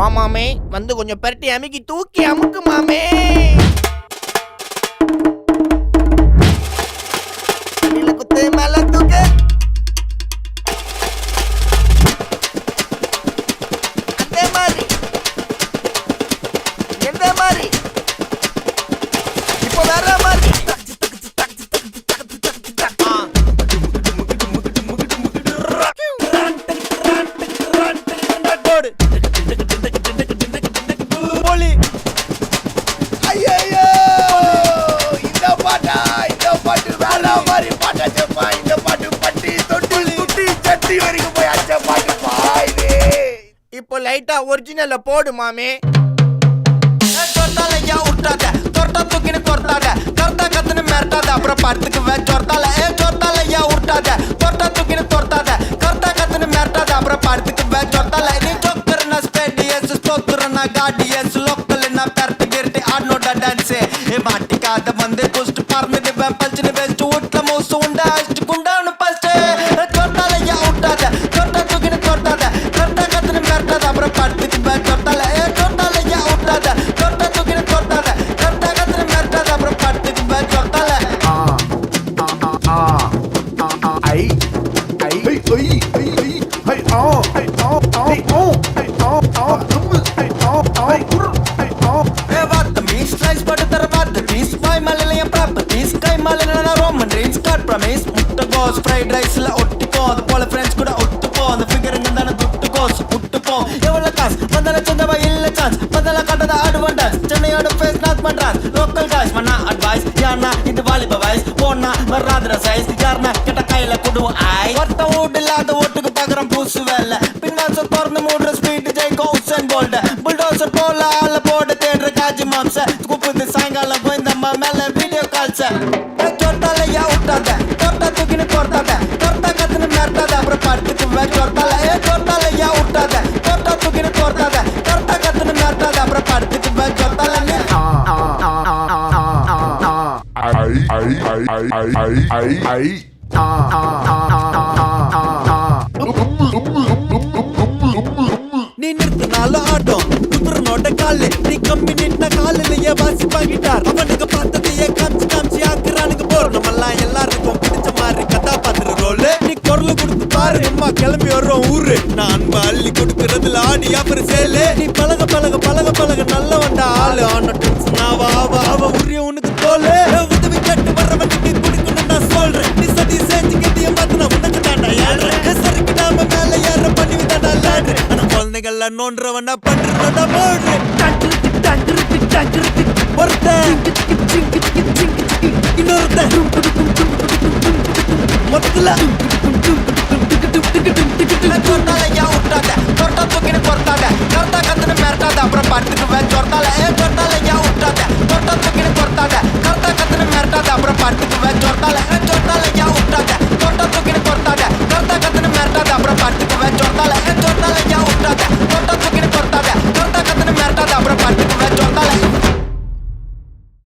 வாமாமே வந்து கொஞ்சம் பெரட்டி அமுக்கி தூக்கி அமுக்கு மாமே. குத்து மேல தூக்கு. அதே மாதிரி எந்த மாதிரி இப்போ வேற மாதிரி. இப்போ லைட்டா ஒரிஜினல்ல போடு மாமே. சொர்த்தாலையா விட்டாத, சொர்த்தா தூக்கின்னு கொர்த்தாத, கர்த்தா கத்துன்னு மிரட்டாத, அப்புறம் படுத்துக்குவேன் சொர்த்தால. சொர்த்தாலையா விட்டாத, சொர்த்தா தூக்கின்னு கொர்த்தாத, கர்த்தா கத்துன்னு மிரட்டாத, அப்புறம் படுத்துக்குவேன் சொர்த்தால. நீ ஜோக்கர்னா ஸ்பேடியஸ், ஸ்தோத்திரனா காடியஸ், லோக்கல்னா பெரட்டு கிரட்டி ஆடனோட டான்ஸ். மாட்டிக்காத வந்து குஸ்ட் பறந்துடுவேன் பல்ச்சுன்னு வெஸ்ட் வீட்ல மோசு உண்டா அஷ்டு குண்டான்னு பஸ்ட். சொர்த்தாலையா விட்டாத, சொர்த்தா தூக்கின்னு கொர்த்தாத, கர்த்தா கத்துன்னு மிரட்டாத, அப்புறம் படுத்துக்குவேன் சொர்த்தால. சொர்த்தாலையா விட்டாத, சொர்த்தா தூக்கின்னு கொர்த்தாத, கர்த்தா கத்துன்னு மிரட்டாத, அப்புறம் படுத்துக்குவேன் சொர்த்தால. ஃப்ரைட் ரைஸ்ல ஒட்டிக்கோ, அது போல ஃப்ரெண்ட்ஸ் கூட ஒட்டுப்போ, அந்த ஃபிகருங்க தானே துட்டுக்கோ விட்டுப்போ. எவ்வளவு காசு வந்தாலும் சொந்தவா இல்ல சான்ஸ், பதில காட்டத அட்வான்டேஜ். சென்னையோட ஃபேஸ் நாட் பண்றான் லோக்கல் காய்ஸ். மண்ணா அட்வைஸ் யாருனா இது வாலிப வயசு, போனா வர்றாதுற சைஸ், யாருனா கிட்ட கையில குடுவோம் ஆய். ஒருத்த வீடு இல்லாத ஓட்டுக்கு பாக்குறோம் பூசு வேலை, பின்னாச திறந்து மூடுற ஸ்பீட் ஜெயிக்கும் உசேன் போல்ட். புல்டோசர் போல ஆள போட்டு தேடுற காஜி மாம்ச, கூப்பிட்டு சாயங்காலம் போய் இந்த மேல வீடியோ கால்ஸ. சொர்த்தாலையா விட்டாத, சொர்த்தா தூக்கின்னு கொர்த்தாத, கர்த்தா கத்துன்னு மிரட்டாத, அப்புறம் படுத்துக்குவேன் சொர்த்தால. சொர்த்தாலையா விட்டாத, சொர்த்தா தூக்கின்னு கொர்த்தாத, கர்த்தா கத்துன்னு மிரட்டாத, அப்புறம் படுத்துக்குவேன் சொர்த்தால. நீ நிறுத்தினால ஆட்டம் குதிரனோட காலு, நீ கம்மி நின்ன காலிலேயே வாசி வாங்கிட்டார். அவனுக்கு பார்த்ததையே காமிச்சு காமிச்சு ஆக்குறானுக்கு போர். நம்மெல்லாம் எல்லாருக்கும் பிடிச்ச மாதிரி கதாபாத்திர ரோல். நீ குரல் கொடுத்து பாரு, அம்மா கிளம்பி வர்றோம் ஊரு. நான் அன்பு அள்ளி கொடுக்கறதுல ஆடி அப்புறம் சேலு. நீ பழக பழக பழக பழக நல்ல வந்தா ஆளு. ஆன டென்ஷன் அவ உரிய உனக்கு தோலு. உதவி கேட்டு வர்றவனுக்கு குடிக்கணும் நான் சொல்றேன். நீ சதி செஞ்சு கட்டிய மாத்தினா உனக்கு தாண்டா ஏழ்றேன். சருக்கு நாம மேல ஏற பண்ணி விட்டாடா லேட்ரு. ஆனா குழந்தைகள்ல நோன்றவனா பண்றதா போடுறேன். ஒருத்தன் இன்னொருத்தன் மொத்தத்துல சொர்த்தாலையா விட்டாத, சொர்த்தா தூக்கின்னு கொர்த்தாத, கர்த்தா கத்துன்னு மிரட்டாத, அப்புறம் படுத்துக்குவேன் சொர்த்தால.